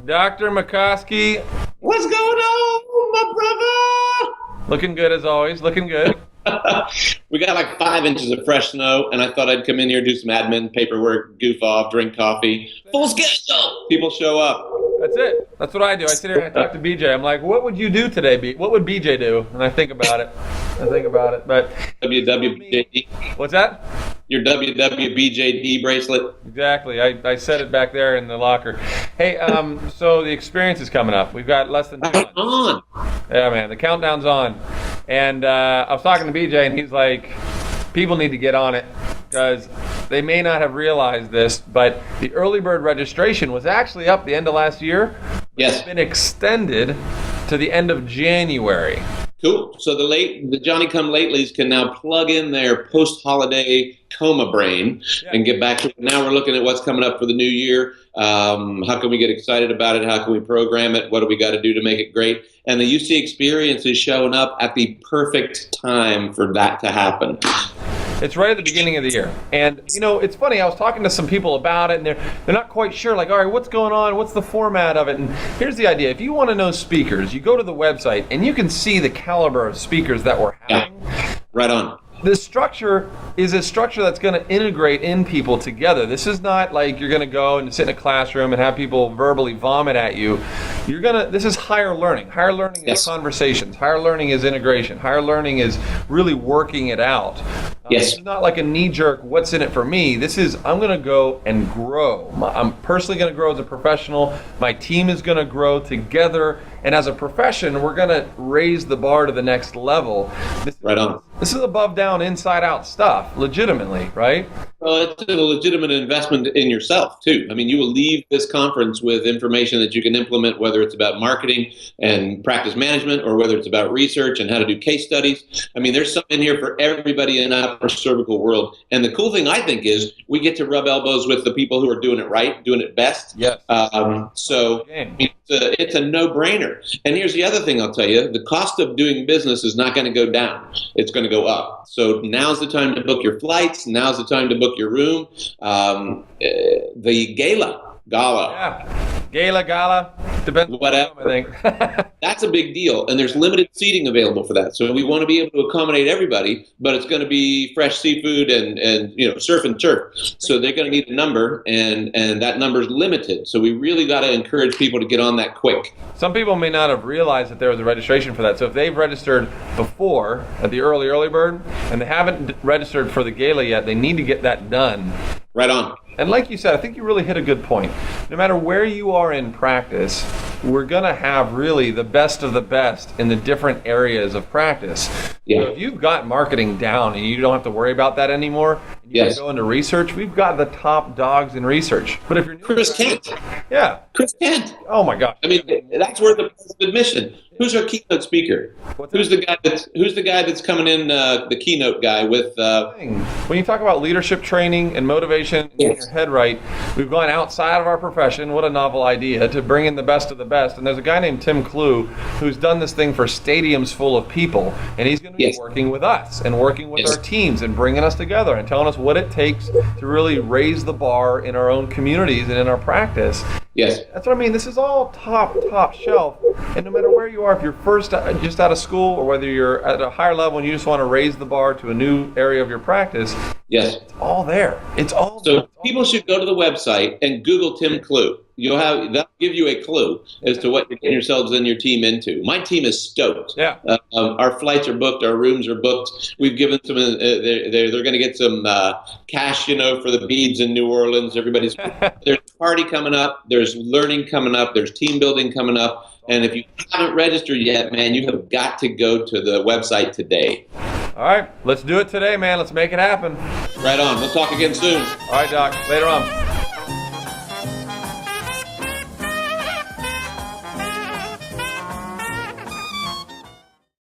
Dr. McCoskey. What's going on, my brother? Looking good as always, looking good. We got like 5 inches of fresh snow, and I thought I'd come in here, do some admin, paperwork, goof off, drink coffee. Full schedule. People show up. That's it. That's what I do. I sit here and I talk to BJ. I'm like, what would you do today, What would BJ do? And I think about it. But WWBJD. What's that? Your WWBJD bracelet. Exactly. I said it back there in the locker. Hey, so the experience is coming up. We've got less than 2 months. On. Yeah, man. The countdown's on. And I was talking to BJ, and he's like, people need to get on it because they may not have realized this, but the early bird registration was actually up the end of last year. Yes. It's been extended to the end of January. Cool. So the Johnny-come-latelys can now plug in their post-holiday coma brain and get back to it. Now we're looking at what's coming up for the new year. How can we get excited about it? How can we program it? What do we got to do to make it great? And the UC experience is showing up at the perfect time for that to happen. It's right at the beginning of the year. And, you know, it's funny. I was talking to some people about it, and they're not quite sure, like, all right, what's going on? What's the format of it? And here's the idea. If you want to know speakers, you go to the website, and you can see the caliber of speakers that we're having. Yeah. Right on. The structure is a structure that's going to integrate in people together. This is not like you're going to go and sit in a classroom and have people verbally vomit at you. This is higher learning. Higher learning is conversations. Higher learning is integration. Higher learning is really working it out. Yes. It's not like a knee-jerk, what's in it for me? This is, I'm going to go and grow. I'm personally going to grow as a professional. My team is going to grow together. And as a profession, we're going to raise the bar to the next level. This is above, down, inside out stuff, legitimately, right? Well, it's a legitimate investment in yourself, too. I mean, you will leave this conference with information that you can implement, whether it's about marketing and practice management or whether it's about research and how to do case studies. I mean, there's something in here for everybody in our cervical world. And the cool thing, I think, is we get to rub elbows with the people who are doing it right, doing it best. Yes. So it's a no-brainer. And here's the other thing I'll tell you. The cost of doing business is not going to go down. It's going to go up. So now's the time to book your flights. Now's the time to book your room. The gala. Yeah. Gala. Depends whatever. I think. That's a big deal. And there's limited seating available for that. So we want to be able to accommodate everybody, but it's going to be fresh seafood and surf and turf. So they're going to need a number, and that number is limited. So we really got to encourage people to get on that quick. Some people may not have realized that there was a registration for that. So if they've registered before at the early bird and they haven't registered for the gala yet, they need to get that done. Right on. And like you said, I think you really hit a good point. No matter where you are in practice, we're going to have really the best of the best in the different areas of practice. Yeah. So if you've got marketing down and you don't have to worry about that anymore, and you can go into research, we've got the top dogs in research. But if you're new Chris Kent. Yeah. Chris Kent. Oh my gosh. I mean, that's worth the price of admission. Who's our keynote speaker? Who's the guy that's coming in, the keynote guy with when you talk about leadership training and motivation and getting your head right, we've gone outside of our profession. What a novel idea to bring in the best of the best. And there's a guy named Tim Clue who's done this thing for stadiums full of people, and he's going to be working with us and working with our teams and bringing us together and telling us what it takes to really raise the bar in our own communities and in our practice. Yes. That's what I mean. This is all top shelf. And no matter where you are, if you're just out of school or whether you're at a higher level and you just want to raise the bar to a new area of your practice, it's all there. It's all there. So people should go to the website and Google Tim Clue. That'll give you a clue as to what you're getting yourselves and your team into. My team is stoked. Yeah. Our flights are booked. Our rooms are booked. We've given some. They're going to get some cash, for the beads in New Orleans. There's a party coming up. There's learning coming up. There's team building coming up. And if you haven't registered yet, man, you have got to go to the website today. All right, let's do it today, man. Let's make it happen. Right on. We'll talk again soon. All right, Doc. Later on.